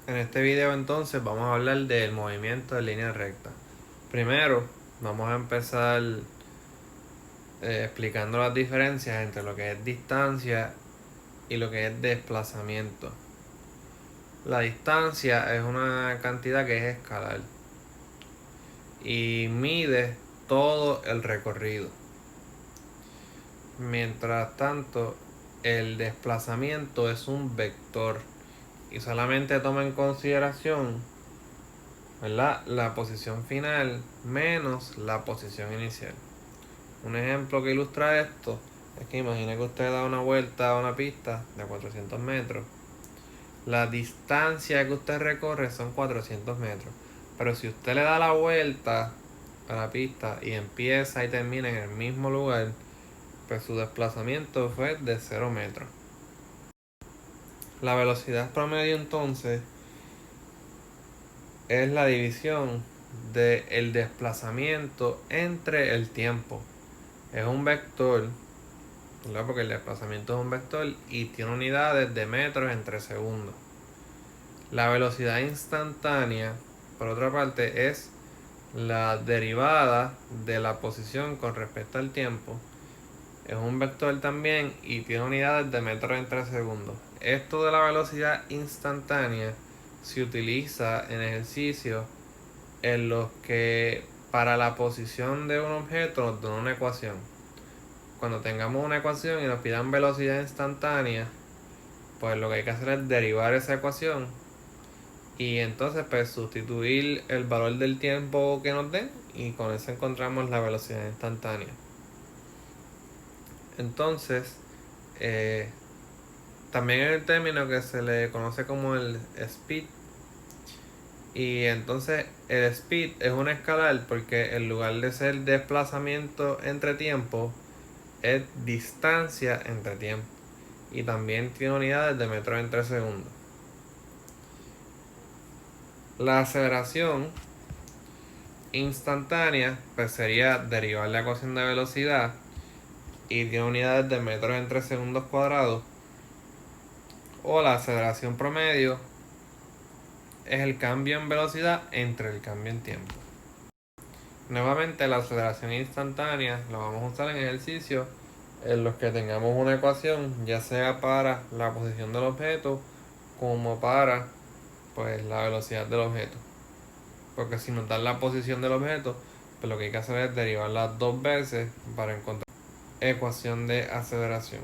En este video entonces vamos a hablar del movimiento en línea recta. Primero vamos a empezar explicando las diferencias entre lo que es distancia y lo que es desplazamiento. La distancia es una cantidad que es escalar y mide todo el recorrido. Mientras tanto, el desplazamiento es un vector y solamente toma en consideración, ¿verdad?, la posición final menos la posición inicial. Un ejemplo que ilustra esto es que imagine que usted da una vuelta a una pista de 400 metros. La distancia que usted recorre son 400 metros. Pero si usted le da la vuelta a la pista y empieza y termina en el mismo lugar, pues su desplazamiento fue de 0 metros. La velocidad promedio entonces es la división del desplazamiento entre el tiempo. Es un vector, ¿verdad?, porque el desplazamiento es un vector y tiene unidades de metros entre segundos. La velocidad instantánea, por otra parte, es la derivada de la posición con respecto al tiempo. Es un vector también y tiene unidades de metros entre segundos. Esto de la velocidad instantánea se utiliza en ejercicios en los que para la posición de un objeto nos dan una ecuación. Cuando tengamos una ecuación y nos pidan velocidad instantánea, pues lo que hay que hacer es derivar esa ecuación y entonces pues sustituir el valor del tiempo que nos den y con eso encontramos la velocidad instantánea. Entonces, también hay el término que se le conoce como el speed. Y entonces el speed es un escalar porque en lugar de ser desplazamiento entre tiempo, es distancia entre tiempo. Y también tiene unidades de metros entre segundos. La aceleración instantánea pues sería derivar la ecuación de velocidad y tiene unidades de metros entre segundos cuadrados. O la aceleración promedio es el cambio en velocidad entre el cambio en tiempo. Nuevamente la aceleración instantánea la vamos a usar en ejercicios en los que tengamos una ecuación, ya sea para la posición del objeto como para pues la velocidad del objeto. Porque si nos dan la posición del objeto, pues lo que hay que hacer es derivarla dos veces para encontrar ecuación de aceleración.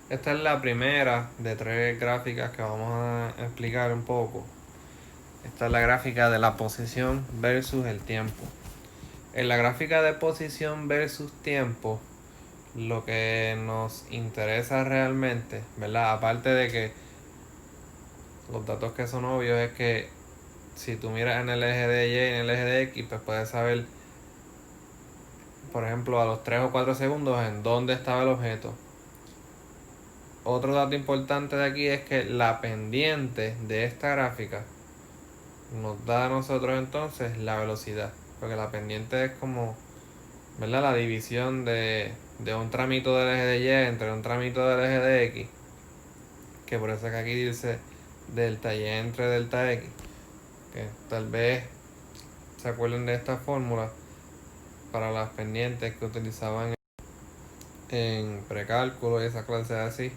Esta es la primera de tres gráficas que vamos a explicar un poco. Esta es la gráfica de la posición versus el tiempo. En la gráfica de posición versus tiempo, lo que nos interesa realmente, ¿verdad?, aparte de que los datos que son obvios, es que si tú miras en el eje de Y y en el eje de X, pues puedes saber, por ejemplo, a los 3 o 4 segundos en dónde estaba el objeto. Otro dato importante de aquí es que la pendiente de esta gráfica nos da a nosotros entonces la velocidad, porque la pendiente es como, ¿verdad?, la división de un tramito del eje de Y entre un tramito del eje de X, que por eso es que aquí dice delta Y entre delta X, que tal vez se acuerden de esta fórmula para las pendientes que utilizaban en precálculo y esa clase así,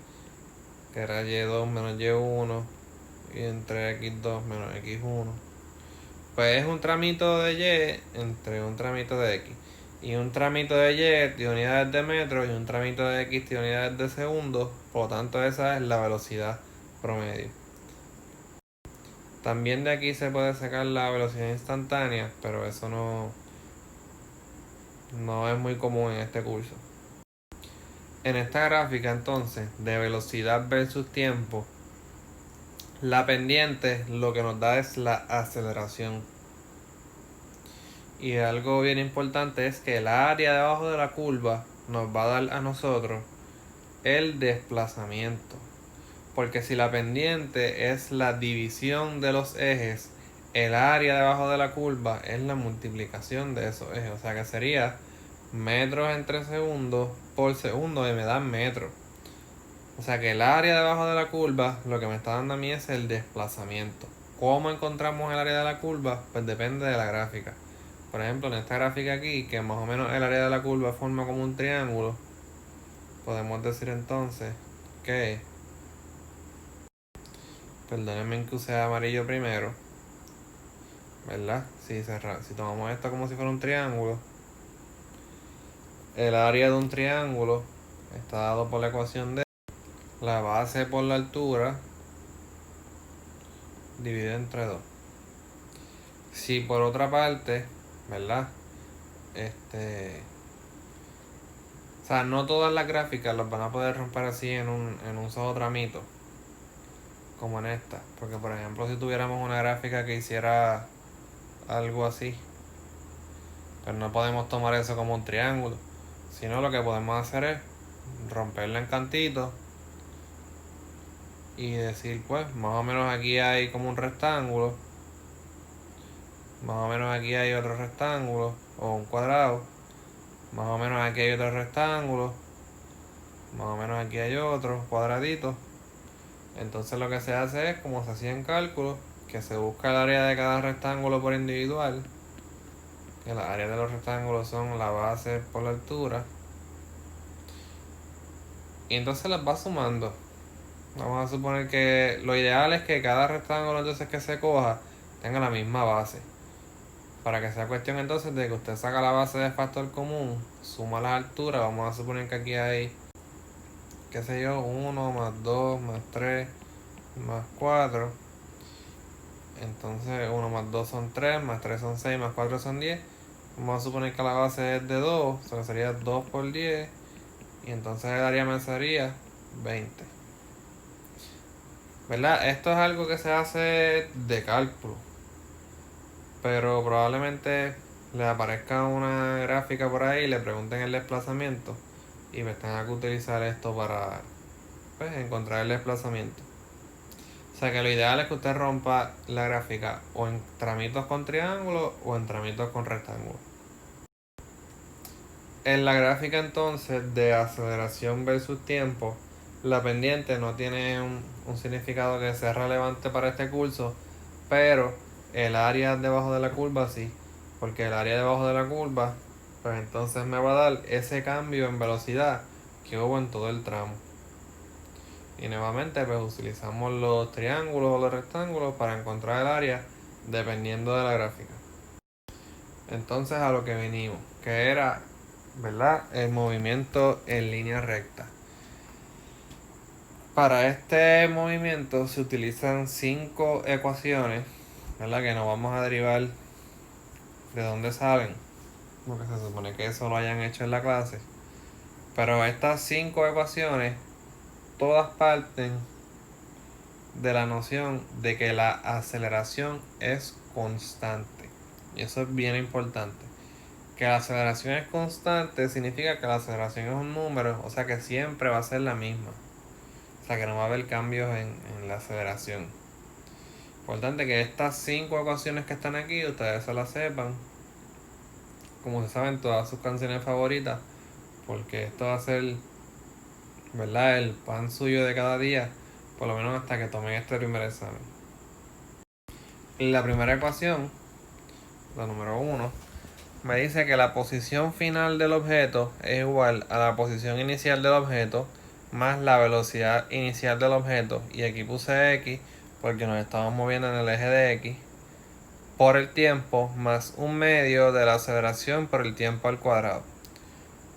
que era Y2 menos Y1 y entre X2 menos X1. Pues es un tramito de Y entre un tramito de X. Y un tramito de Y tiene unidades de metros y un tramito de X tiene unidades de segundos. Por lo tanto, esa es la velocidad promedio. También de aquí se puede sacar la velocidad instantánea, pero eso no es muy común en este curso. En esta gráfica entonces de velocidad versus tiempo, la pendiente lo que nos da es la aceleración. Y algo bien importante es que el área de abajo de la curva nos va a dar a nosotros el desplazamiento. Porque si la pendiente es la división de los ejes, el área de abajo de la curva es la multiplicación de esos ejes. O sea que sería metros entre segundos por segundo y me da metros. O sea que el área debajo de la curva lo que me está dando a mí es el desplazamiento. ¿Cómo encontramos el área de la curva? Pues depende de la gráfica. Por ejemplo, en esta gráfica aquí, que más o menos el área de la curva forma como un triángulo, podemos decir entonces que, perdónenme que use amarillo primero, ¿verdad? Si tomamos esto como si fuera un triángulo, el área de un triángulo está dado por la ecuación de la base por la altura dividido entre 2. Si por otra parte, ¿verdad? O sea, no todas las gráficas las van a poder romper así en un solo tramito, como en esta. Porque por ejemplo, si tuviéramos una gráfica que hiciera algo así, pues no podemos tomar eso como un triángulo, sino lo que podemos hacer es romperla en cantitos y decir, pues, más o menos aquí hay como un rectángulo, más o menos aquí hay otro rectángulo o un cuadrado, más o menos aquí hay otro rectángulo, más o menos aquí hay otro cuadradito. Entonces lo que se hace es, como se hacía en cálculo, que se busca el área de cada rectángulo por individual, que las áreas de los rectángulos son la base por la altura, y entonces las va sumando. Vamos a suponer que lo ideal es que cada rectángulo entonces que se coja tenga la misma base. Para que sea cuestión entonces de que usted saca la base de factor común, suma las alturas. Vamos a suponer que aquí hay, qué sé yo, 1 más 2 más 3 más 4. Entonces 1 más 2 son 3, más 3 son 6, más 4 son 10. Vamos a suponer que la base es de 2, o sea que sería 2 por 10. Y entonces el área me sería 20. ¿Verdad? Esto es algo que se hace de cálculo. Pero probablemente le aparezca una gráfica por ahí y le pregunten el desplazamiento. Y me tenga que utilizar esto para, pues, encontrar el desplazamiento. O sea que lo ideal es que usted rompa la gráfica o en tramitos con triángulos o en tramitos con rectángulos. En la gráfica entonces de aceleración versus tiempo, la pendiente no tiene un significado que sea relevante para este curso, pero el área debajo de la curva sí, porque el área debajo de la curva, pues entonces me va a dar ese cambio en velocidad que hubo en todo el tramo. Y nuevamente pues utilizamos los triángulos o los rectángulos para encontrar el área dependiendo de la gráfica. Entonces a lo que venimos, que era, ¿verdad?, el movimiento en línea recta. Para este movimiento se utilizan 5 ecuaciones, ¿verdad?, que nos vamos a derivar de dónde salen, porque se supone que eso lo hayan hecho en la clase. Pero estas 5 ecuaciones todas parten de la noción de que la aceleración es constante. Y eso es bien importante. Que la aceleración es constante significa que la aceleración es un número, o sea que siempre va a ser la misma. O sea que no va a haber cambios en la aceleración. Importante que estas 5 ecuaciones que están aquí, ustedes se las sepan. Como se saben todas sus canciones favoritas. Porque esto va a ser, ¿verdad?, el pan suyo de cada día. Por lo menos hasta que tomen este primer examen. La primera ecuación, la número 1, me dice que la posición final del objeto es igual a la posición inicial del objeto más la velocidad inicial del objeto, y aquí puse X porque nos estamos moviendo en el eje de X, por el tiempo más un medio de la aceleración por el tiempo al cuadrado.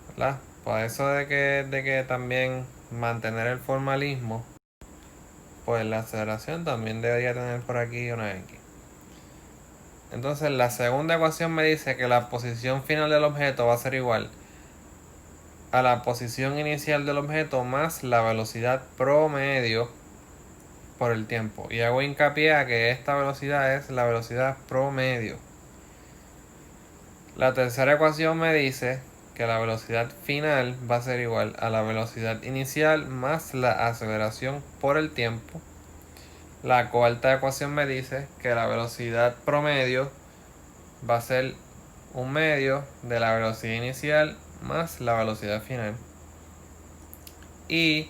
¿Verdad? Por eso de que también mantener el formalismo, pues la aceleración también debería tener por aquí una X. Entonces la segunda ecuación me dice que la posición final del objeto va a ser igual a la posición inicial del objeto más la velocidad promedio por el tiempo. Y hago hincapié a que esta velocidad es la velocidad promedio. La tercera ecuación me dice que la velocidad final va a ser igual a la velocidad inicial más la aceleración por el tiempo. La cuarta ecuación me dice que la velocidad promedio va a ser un medio de la velocidad inicial más la velocidad final. Y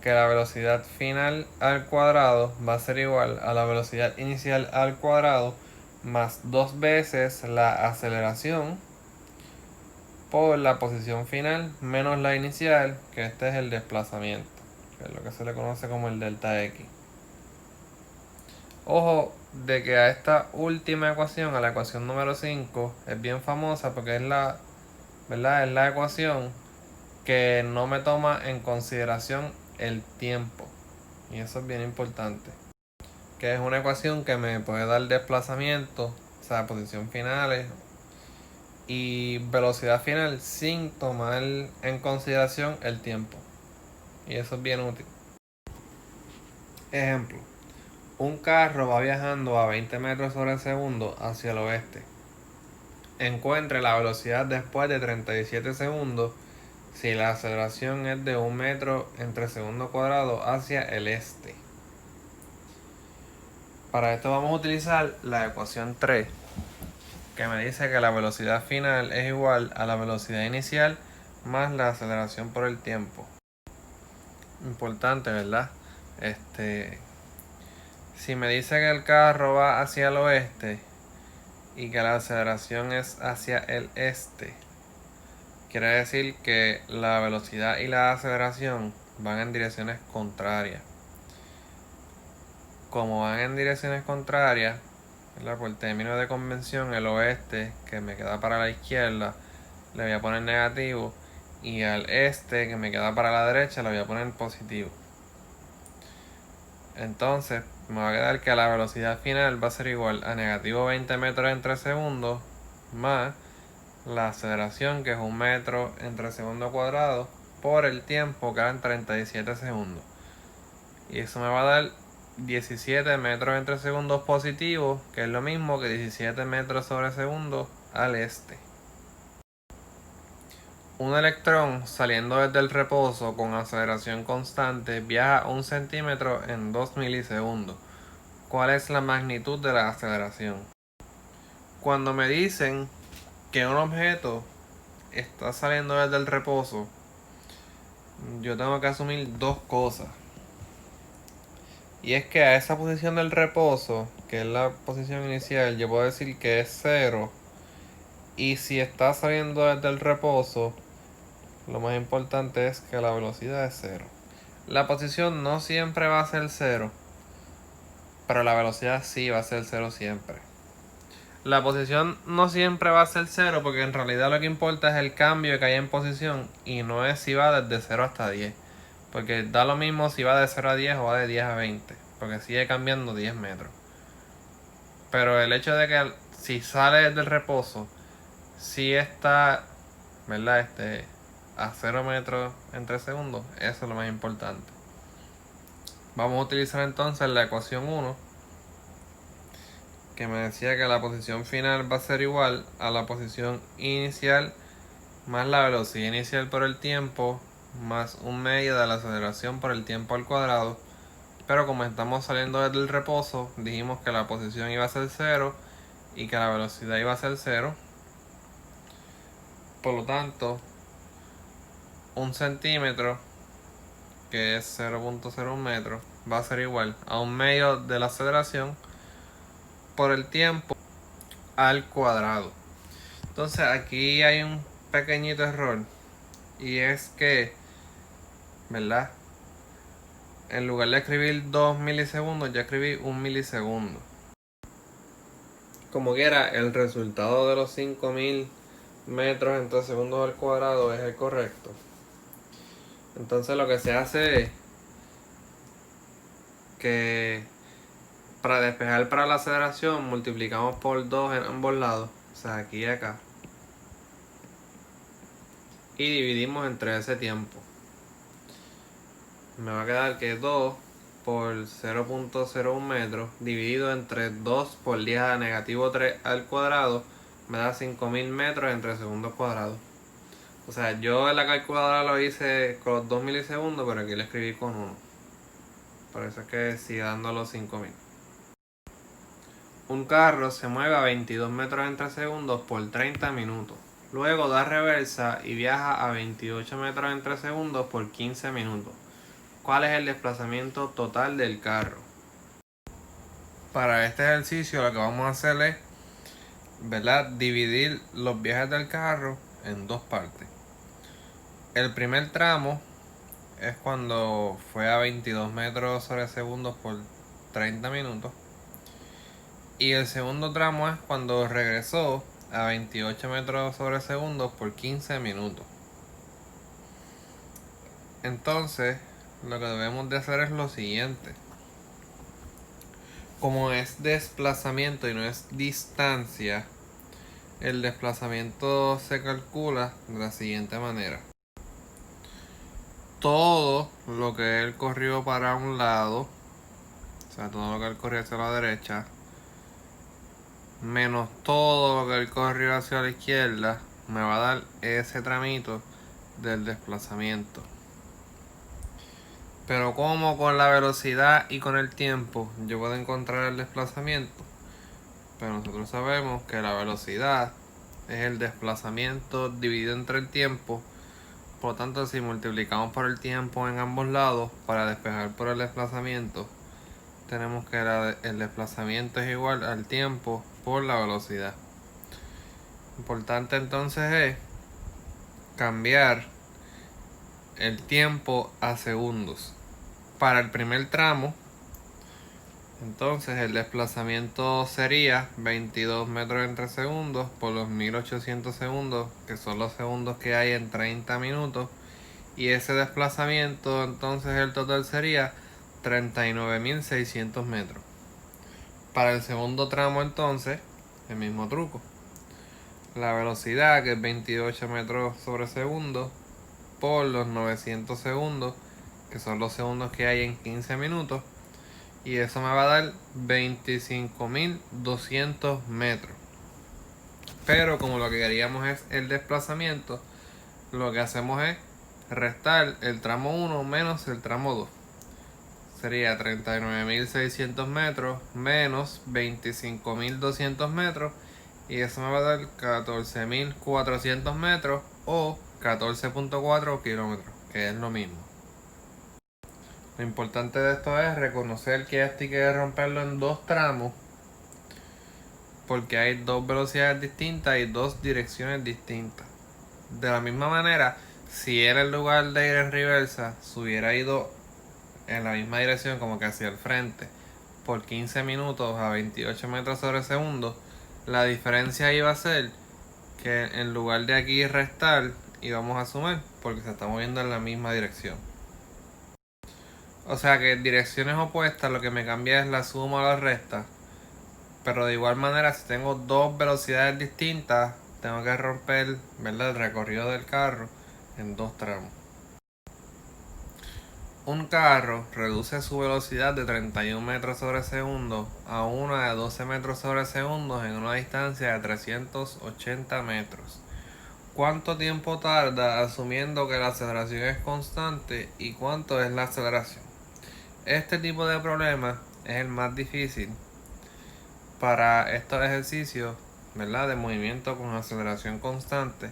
que la velocidad final al cuadrado va a ser igual a la velocidad inicial al cuadrado más 2 veces la aceleración por la posición final menos la inicial, que este es el desplazamiento, que es lo que se le conoce como el delta X. Ojo de que a esta última ecuación, a la ecuación número 5, es bien famosa porque es ¿verdad? Es la ecuación que no me toma en consideración el tiempo. Y eso es bien importante. Que es una ecuación que me puede dar desplazamiento, o sea, posición finales y velocidad final sin tomar en consideración el tiempo. Y eso es bien útil. Ejemplo. Un carro va viajando a 20 metros sobre segundo hacia el oeste. Encuentre la velocidad después de 37 segundos si la aceleración es de 1 metro entre segundo cuadrado hacia el este. Para esto vamos a utilizar la ecuación 3, que me dice que la velocidad final es igual a la velocidad inicial más la aceleración por el tiempo. Importante, ¿verdad? Si me dice que el carro va hacia el oeste y que la aceleración es hacia el este, quiere decir que la velocidad y la aceleración van en direcciones contrarias. Como van en direcciones contrarias, ¿verdad? Por término de convención, el oeste, que me queda para la izquierda, le voy a poner negativo, y al este, que me queda para la derecha, le voy a poner positivo. Entonces me va a quedar que la velocidad final va a ser igual a negativo 20 metros entre segundos más la aceleración, que es 1 metro entre segundo cuadrado, por el tiempo, que eran 37 segundos. Y eso me va a dar 17 metros entre segundos positivos, que es lo mismo que 17 metros sobre segundo al este. Un electrón saliendo desde el reposo con aceleración constante viaja 1 centímetro en 2 milisegundos. ¿Cuál es la magnitud de la aceleración? Cuando me dicen que un objeto está saliendo desde el reposo, yo tengo que asumir dos cosas. Y es que a esa posición del reposo, que es la posición inicial, yo puedo decir que es 0. Y si está saliendo desde el reposo, lo más importante es que la velocidad es 0. La posición no siempre va a ser 0, pero la velocidad sí va a ser 0 siempre. La posición no siempre va a ser 0 porque en realidad lo que importa es el cambio que hay en posición y no es si va desde 0 hasta 10. Porque da lo mismo si va de 0 a 10 o va de 10 a 20, porque sigue cambiando 10 metros. Pero el hecho de que si sale del reposo, si está, ¿verdad? A 0 metros entre segundos, eso es lo más importante. Vamos a utilizar entonces la ecuación 1, que me decía que la posición final va a ser igual a la posición inicial más la velocidad inicial por el tiempo más un medio de la aceleración por el tiempo al cuadrado. Pero como estamos saliendo desde el reposo, dijimos que la posición iba a ser 0 y que la velocidad iba a ser 0. Por lo tanto, 1 centímetro, que es 0.01 metro, va a ser igual a un medio de la aceleración por el tiempo al cuadrado. Entonces aquí hay un pequeñito error, y es que, ¿verdad? En lugar de escribir 2 milisegundos, ya escribí 1 milisegundo. Como quiera, el resultado de los 5000 metros entre segundos al cuadrado es el correcto. Entonces lo que se hace es que para despejar para la aceleración multiplicamos por 2 en ambos lados, o sea, aquí y acá, y dividimos entre ese tiempo. Me va a quedar que 2 por 0.01 metros dividido entre 2 por 10 a la negativo 3 al cuadrado me da 5000 metros entre segundos cuadrados. O sea, yo en la calculadora lo hice con los 2 milisegundos, pero aquí lo escribí con 1. Por eso es que sigue dando los 5000. Un carro se mueve a 22 metros entre segundos por 30 minutos. Luego da reversa y viaja a 28 metros entre segundos por 15 minutos. ¿Cuál es el desplazamiento total del carro? Para este ejercicio lo que vamos a hacer es, ¿verdad?, dividir los viajes del carro en dos partes. El primer tramo es cuando fue a 22 metros sobre segundos por 30 minutos. Y el segundo tramo es cuando regresó a 28 metros sobre segundos por 15 minutos. Entonces, lo que debemos de hacer es lo siguiente. Como es desplazamiento y no es distancia, el desplazamiento se calcula de la siguiente manera. Todo lo que él corrió para un lado, o sea, todo lo que él corrió hacia la derecha, menos todo lo que él corrió hacia la izquierda, me va a dar ese tramito del desplazamiento. Pero como con la velocidad y con el tiempo yo puedo encontrar el desplazamiento, pero nosotros sabemos que la velocidad es el desplazamiento dividido entre el tiempo. Por lo tanto, si multiplicamos por el tiempo en ambos lados para despejar por el desplazamiento, tenemos que el desplazamiento es igual al tiempo por la velocidad. Importante entonces es cambiar el tiempo a segundos. Para el primer tramo, entonces el desplazamiento sería 22 metros entre segundos por los 1800 segundos, que son los segundos que hay en 30 minutos. Y ese desplazamiento, entonces el total sería 39.600 metros. Para el segundo tramo, entonces, el mismo truco. La velocidad, que es 28 metros sobre segundo, por los 900 segundos, que son los segundos que hay en 15 minutos. Y eso me va a dar 25.200 metros. Pero como lo que queríamos es el desplazamiento, lo que hacemos es restar el tramo 1 menos el tramo 2. Sería 39.600 metros menos 25.200 metros. Y eso me va a dar 14.400 metros o 14.4 kilómetros, que es lo mismo. Lo importante de esto es reconocer que esto hay que romperlo en dos tramos, porque hay dos velocidades distintas y dos direcciones distintas. De la misma manera, si él en lugar de ir en reversa se hubiera ido en la misma dirección, como que hacia el frente, por 15 minutos a 28 metros sobre segundo, la diferencia iba a ser que en lugar de aquí restar, íbamos a sumar, porque se está moviendo en la misma dirección. O sea que en direcciones opuestas lo que me cambia es la suma o la resta. Pero de igual manera, si tengo dos velocidades distintas, tengo que romper, ¿verdad?, el recorrido del carro en dos tramos. Un carro reduce su velocidad de 31 metros sobre segundo a una de 12 metros sobre segundo en una distancia de 380 metros. ¿Cuánto tiempo tarda asumiendo que la aceleración es constante y cuánto es la aceleración? Este tipo de problema es el más difícil para estos ejercicios, ¿verdad?, de movimiento con aceleración constante,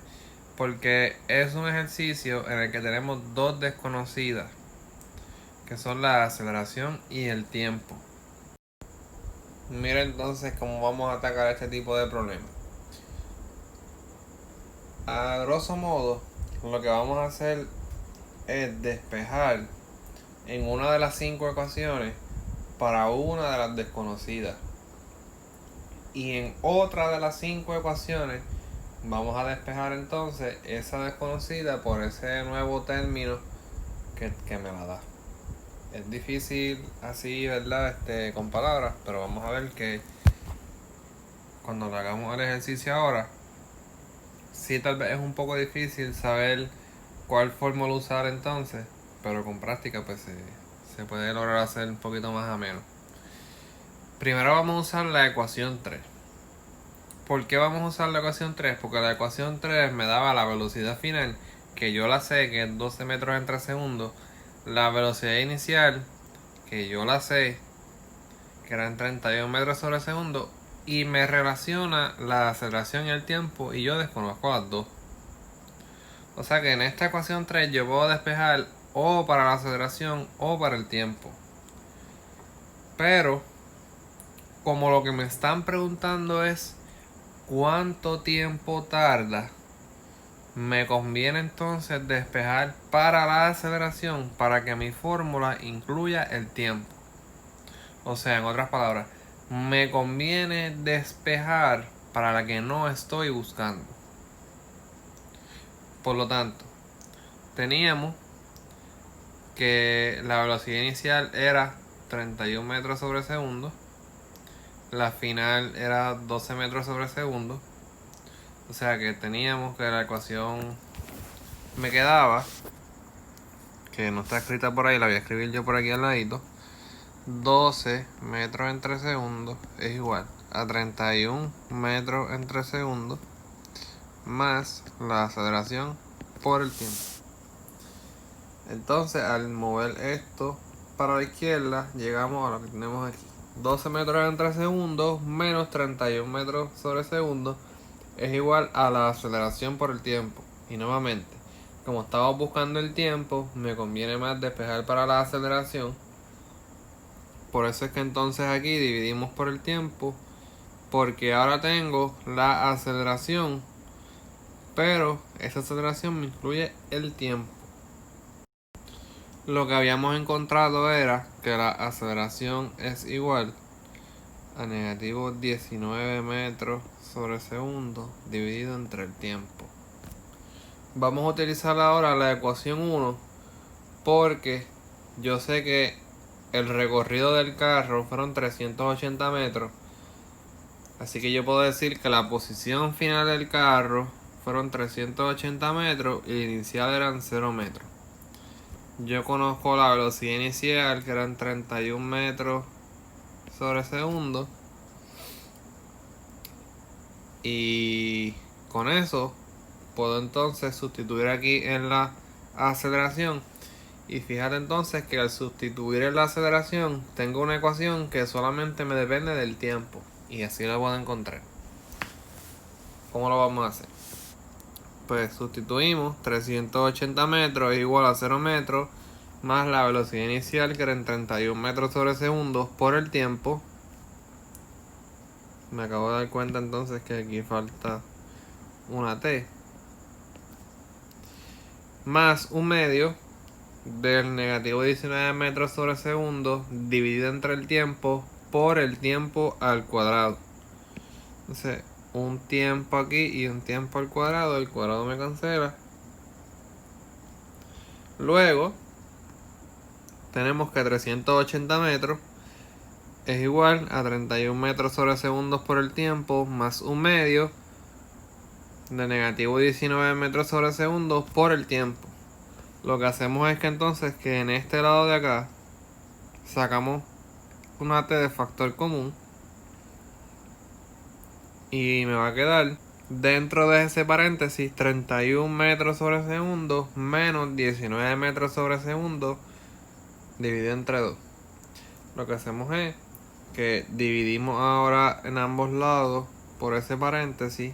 porque es un ejercicio en el que tenemos dos desconocidas, que son la aceleración y el tiempo. Mira entonces cómo vamos a atacar este tipo de problemas. A grosso modo, lo que vamos a hacer es despejar en una de las 5 ecuaciones para una de las desconocidas. Y en otra de las 5 ecuaciones vamos a despejar entonces esa desconocida por ese nuevo término que me la da. Es difícil así, ¿verdad?, con palabras, pero vamos a ver que cuando lo hagamos el ejercicio ahora, sí, tal vez es un poco difícil saber cuál fórmula usar entonces, pero con práctica pues se puede lograr hacer un poquito más ameno. Primero vamos a usar la ecuación 3. ¿Por qué vamos a usar la ecuación 3? Porque la ecuación 3 me daba la velocidad final, que yo la sé, que es 12 metros entre segundos. La velocidad inicial, que yo la sé, que eran 31 metros sobre segundo. Y me relaciona la aceleración y el tiempo, y yo desconozco las dos. O sea que en esta ecuación 3 yo puedo despejar o para la aceleración o para el tiempo. Pero como lo que me están preguntando es cuánto tiempo tarda, me conviene entonces despejar para la aceleración para que mi fórmula incluya el tiempo. O sea, en otras palabras, me conviene despejar para la que no estoy buscando. Por lo tanto, teníamos que la velocidad inicial era 31 metros sobre segundo. La final era 12 metros sobre segundo. O sea que teníamos que la ecuación me quedaba, que no está escrita por ahí, la voy a escribir yo por aquí al ladito. 12 metros entre segundos es igual a 31 metros entre segundos más la aceleración por el tiempo. Entonces, al mover esto para la izquierda, llegamos a lo que tenemos aquí. 12 metros entre segundos menos 31 metros sobre segundo es igual a la aceleración por el tiempo. Y nuevamente, como estamos buscando el tiempo, me conviene más despejar para la aceleración. Por eso es que entonces aquí dividimos por el tiempo, porque ahora tengo la aceleración, pero esa aceleración me incluye el tiempo. Lo que habíamos encontrado era que la aceleración es igual a negativo 19 metros sobre segundo dividido entre el tiempo. Vamos a utilizar ahora la ecuación 1 porque yo sé que el recorrido del carro fueron 380 metros. Así que yo puedo decir que la posición final del carro fueron 380 metros y el inicial eran 0 metros. Yo conozco la velocidad inicial que eran 31 metros sobre segundo. Y con eso puedo entonces sustituir aquí en la aceleración. Y fíjate entonces que al sustituir en la aceleración tengo una ecuación que solamente me depende del tiempo. Y así la puedo encontrar. ¿Cómo lo vamos a hacer? Pues sustituimos 380 metros es igual a 0 metros más la velocidad inicial que eran 31 metros sobre segundo por el tiempo. Me acabo de dar cuenta entonces que aquí falta una t. Más un medio del negativo 19 metros sobre segundo dividido entre el tiempo por el tiempo al cuadrado. Entonces, un tiempo aquí y un tiempo al cuadrado. El cuadrado me cancela. Luego, tenemos que 380 metros es igual a 31 metros sobre segundos por el tiempo más un medio de negativo 19 metros sobre segundos por el tiempo. Lo que hacemos es que entonces que en este lado de acá sacamos una t de factor común y me va a quedar dentro de ese paréntesis 31 metros sobre segundo menos 19 metros sobre segundo dividido entre 2. Lo que hacemos es que dividimos ahora en ambos lados por ese paréntesis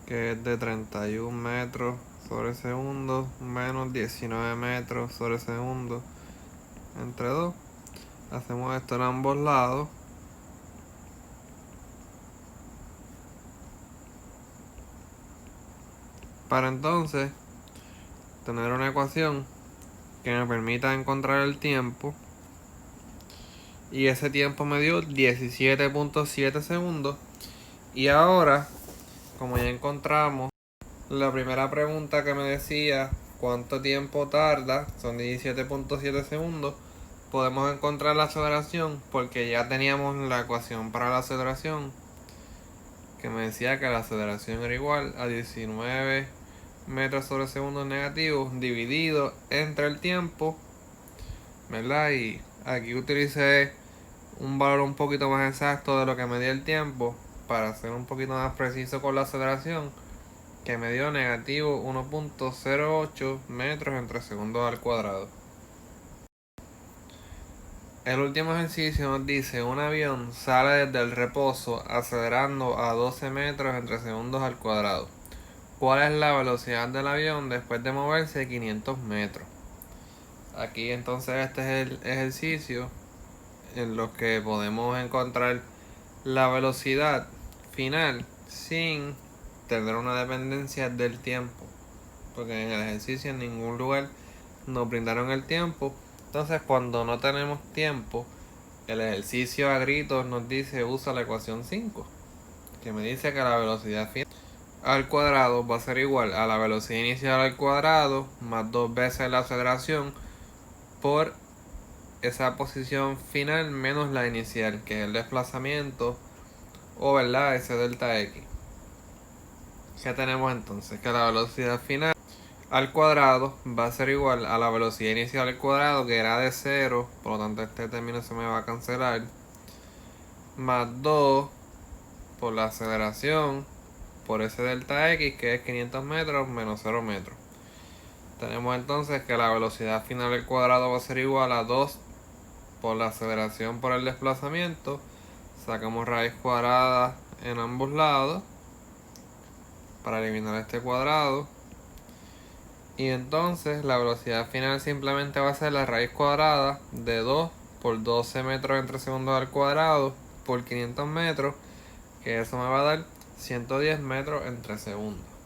que es de 31 metros sobre segundo menos 19 metros sobre segundo entre 2. Hacemos esto en ambos lados. Para entonces tener una ecuación que me permita encontrar el tiempo. Y ese tiempo me dio 17.7 segundos. Y ahora, como ya encontramos la primera pregunta que me decía cuánto tiempo tarda, son 17.7 segundos, podemos encontrar la aceleración porque ya teníamos la ecuación para la aceleración que me decía que la aceleración era igual a 19 metros sobre segundo negativos dividido entre el tiempo, ¿verdad? Y aquí utilicé un valor un poquito más exacto de lo que me dio el tiempo para ser un poquito más preciso con la aceleración, que me dio negativo 1.08 metros entre segundos al cuadrado. El último ejercicio nos dice: un avión sale desde el reposo acelerando a 12 metros entre segundos al cuadrado. ¿Cuál es la velocidad del avión después de moverse 500 metros? Aquí entonces este es el ejercicio en los que podemos encontrar la velocidad final sin tener una dependencia del tiempo, porque en el ejercicio en ningún lugar nos brindaron el tiempo. Entonces cuando no tenemos tiempo, el ejercicio a gritos nos dice usa la ecuación 5, que me dice que la velocidad final al cuadrado va a ser igual a la velocidad inicial al cuadrado más 2 veces la aceleración por esa posición final menos la inicial, que es el desplazamiento, o verdad, ese delta x. ¿Qué tenemos entonces? Que la velocidad final al cuadrado va a ser igual a la velocidad inicial al cuadrado, que era de 0, por lo tanto este término se me va a cancelar, más 2 por la aceleración por ese delta x, que es 500 metros menos 0 metros. Tenemos entonces que la velocidad final al cuadrado va a ser igual a 2 por la aceleración por el desplazamiento. Sacamos raíz cuadrada en ambos lados para eliminar este cuadrado. Y entonces la velocidad final simplemente va a ser la raíz cuadrada de 2 por 12 metros entre segundos al cuadrado por 500 metros, que eso me va a dar 110 metros entre segundos.